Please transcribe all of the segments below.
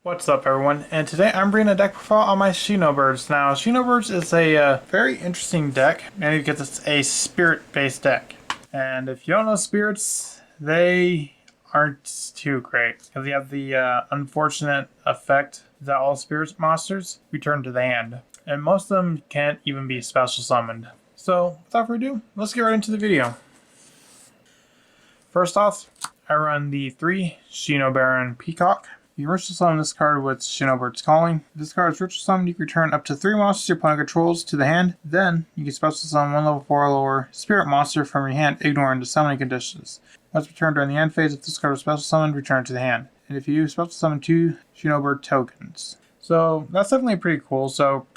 What's up everyone, and today I'm bringing a deck profile on my Shinobirds. Now, Shinobirds is a very interesting deck, mainly because it's a spirit-based deck. And if you don't know spirits, they aren't too great, because you have the unfortunate effect that all spirit monsters return to the hand. And most of them can't even be special summoned. So, without further ado, let's get right into the video. First off, I run the 3 Shinobird Peacock. You ritual summon this card with Shinobird's Calling. If this card is ritual summoned, you can return up to 3 monsters your opponent controls to the hand. Then, you can special summon 1 level 4 or lower spirit monster from your hand, ignoring the summoning conditions. Once returned during the end phase, if this card is special summoned, return it to the hand. And if you do, special summon 2 Shinobird tokens. So, that's definitely pretty cool. So,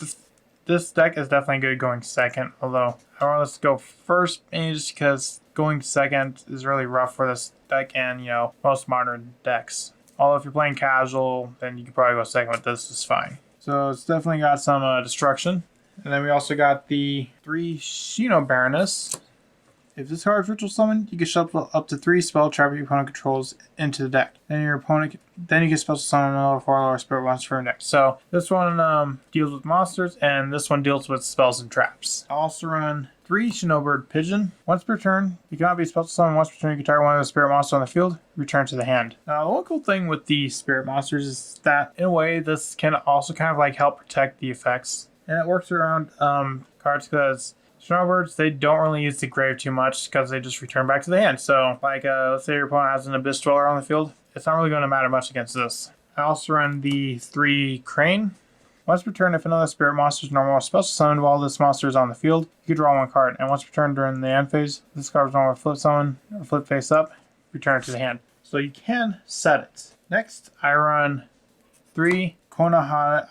this deck is definitely good going second, although I want us to go first, mainly just because going second is really rough for this deck and, most modern decks. Although if you're playing casual, then you can probably go second with this, is fine. So it's definitely got some destruction. And then we also got the 3 Shinobird. If this card is ritual summoned, you can shuffle up to 3 spell trap your opponent controls into the deck. Then you can special summon a level 4 or spirit monster from your deck. So this one deals with monsters, and this one deals with spells and traps. I also run 3 Shinobird Pigeon. Once per turn, you cannot be special summoned. Once per turn, you can target one of the spirit monsters on the field, return to the hand. Now, the one cool thing with the spirit monsters is that, in a way, this can also kind of like help protect the effects. And it works around cards because Shinobirds, they don't really use the grave too much because they just return back to the hand. So, like, let's say your opponent has an Abyss Dweller on the field, it's not really going to matter much against this. I also run the 3 Crane. Once per turn, if another spirit monster is normal or special summoned while this monster is on the field, you can draw 1 card. And once per turn during the end phase, this card is normal flip summon or flip face up, return it to the hand. So you can set it. Next, I run 3 Konohana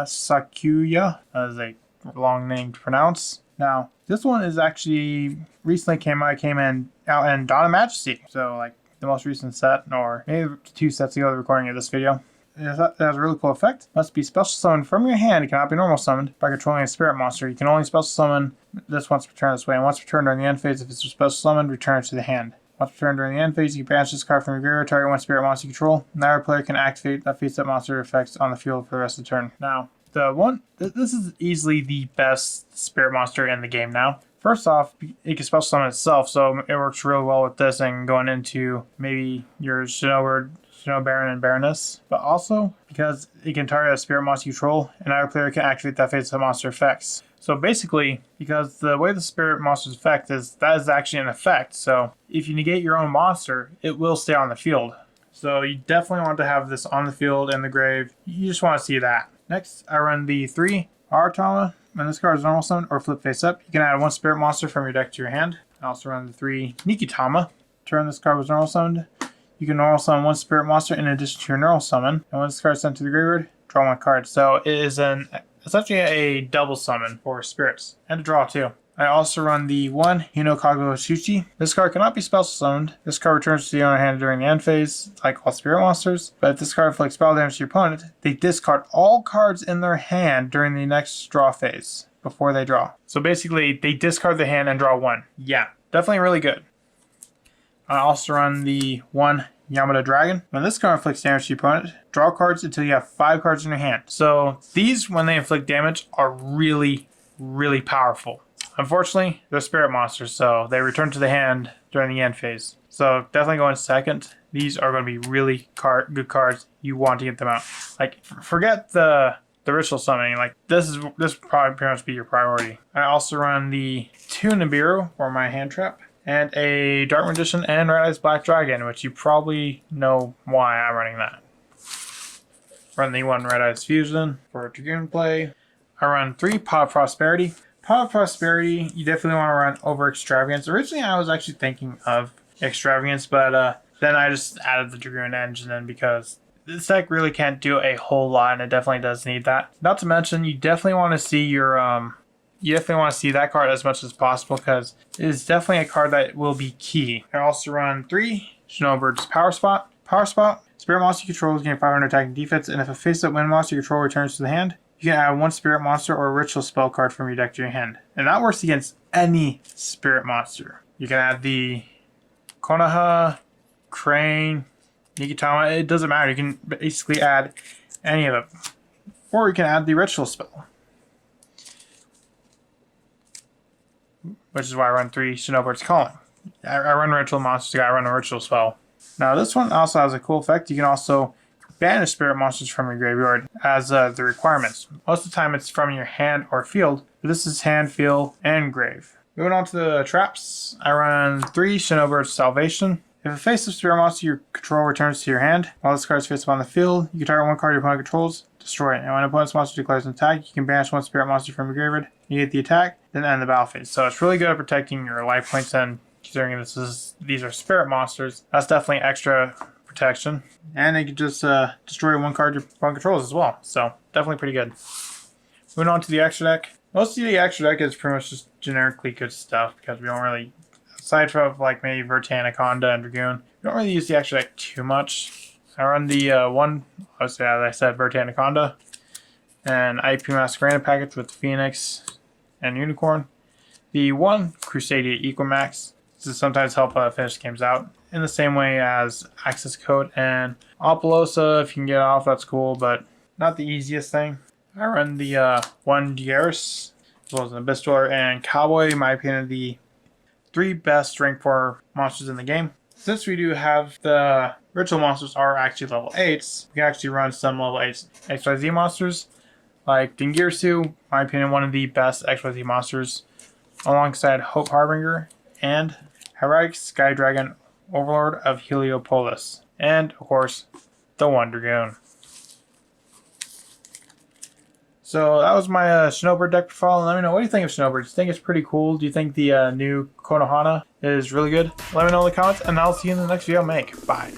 Sakuya. That is a long name to pronounce. Now, this one is actually recently came out in Dawn of Majesty. So, like, the most recent set, or maybe 2 sets ago, the recording of this video. It has a really cool effect. Must be special summoned from your hand. It cannot be normal summoned by controlling a spirit monster. You can only special summon this once per turn this way. And once per turn during the end phase, if it's special summoned, return it to the hand. Once per turn during the end phase, you can banish this card from your graveyard, target 1 spirit monster you control. Now your player can activate that face-up monster effects on the field for the rest of the turn. Now, this is easily the best spirit monster in the game now. First off, it can special summon itself, so it works really well with this and going into maybe your Shinobird and Baroness, but also because it can target a spirit monster you control, and our player can activate that face-up monster effects. So basically, because the way the spirit monster's effect is, that is actually an effect, so if you negate your own monster, it will stay on the field. So you definitely want to have this on the field in the grave. You just want to see that. Next, I run the 3 Aratama. When this card is normal summon or flip face up, you can add 1 spirit monster from your deck to your hand. I also run the 3 Nikitama. Turn this card was normal summoned. You can normal summon 1 spirit monster in addition to your normal summon. And when this card is sent to the graveyard, draw 1 card. So it is essentially a double summon for spirits. And a draw too. I also run the 1 Hinokago Shuchi. This card cannot be special summoned. This card returns to the owner hand during the end phase, like all spirit monsters. But if this card inflicts spell damage to your opponent, they discard all cards in their hand during the next draw phase, before they draw. So basically, they discard the hand and draw 1. Yeah, definitely really good. I also run the 1 Yamada Dragon. When this card inflicts damage to your opponent, draw cards until you have 5 cards in your hand. So these, when they inflict damage, are really, really powerful. Unfortunately, they're spirit monsters, so they return to the hand during the end phase. So definitely going second. These are going to be really good cards. You want to get them out. Like, forget the ritual summoning. Like, this would probably pretty much be your priority. I also run the 2 Nibiru for my hand trap, and a Dark Magician and Red Eyes Black Dragon, which you probably know why I'm running that. Run the 1 Red Eyes Fusion for Dragoon play. I run 3 Pot of Prosperity. Pot of Prosperity, you definitely want to run over Extravagance. Originally, I was actually thinking of Extravagance, but then I just added the Dragoon engine in because this deck really can't do a whole lot, and it definitely does need that. Not to mention, you definitely want to see your that card as much as possible because it is definitely a card that will be key. I also run 3 Shinobird's Power Spot. Power Spot, spirit monster you control gain 500 attack and defense, and if a face-up wind monster you control returns to the hand, you can add 1 spirit monster or a ritual spell card from your deck to your hand. And that works against any spirit monster. You can add the Konoha, Crane, Nikitama, it doesn't matter. You can basically add any of them. Or you can add the ritual spell. Which is why I run 3 Shinobird's Calling. I run ritual monsters, I run a ritual spell. Now this one also has a cool effect. You can also banish spirit monsters from your graveyard as the requirements. Most of the time it's from your hand or field, but this is hand, field, and grave. Moving on to the traps, I run 3 Shinobird Salvation. If a face-up spirit monster you control returns to your hand, while this card is face up on the field, you can target one card your opponent controls, destroy it. And when an opponent's monster declares an attack, you can banish one spirit monster from your graveyard, negate the attack, then end the battle phase. So it's really good at protecting your life points, and considering these are spirit monsters, that's definitely extra protection. And you can just destroy one card your opponent controls as well. So definitely pretty good. Moving on to the extra deck. Most of the extra deck is pretty much just generically good stuff because we don't really, aside from like maybe Vertanaconda and Dragoon, we don't really use the extra deck too much. I run the one, as I said, Vertanaconda, and IP Masquerade package with Phoenix and Unicorn. The one Crusadia Equimax to sometimes help finish games out in the same way as Access Code and Apollosa. If you can get off, that's cool, but not the easiest thing. I run the one Dieris, as well as an Abyss Dweller and Cowboy, in my opinion, the 3 best rank 4 monsters in the game. Since we do have the ritual monsters are actually level 8s, we can actually run some level 8 XYZ monsters, like Dingirsu, in my opinion, one of the best XYZ monsters, alongside Hope Harbinger and Heroic Sky Dragon, Overlord of Heliopolis, and of course, the One Dragoon. So that was my Shinobird deck profile. Let me know, what do you think of Shinobird? Do you think it's pretty cool? Do you think the new Konohana is really good? Let me know in the comments, and I'll see you in the next video I make. Bye.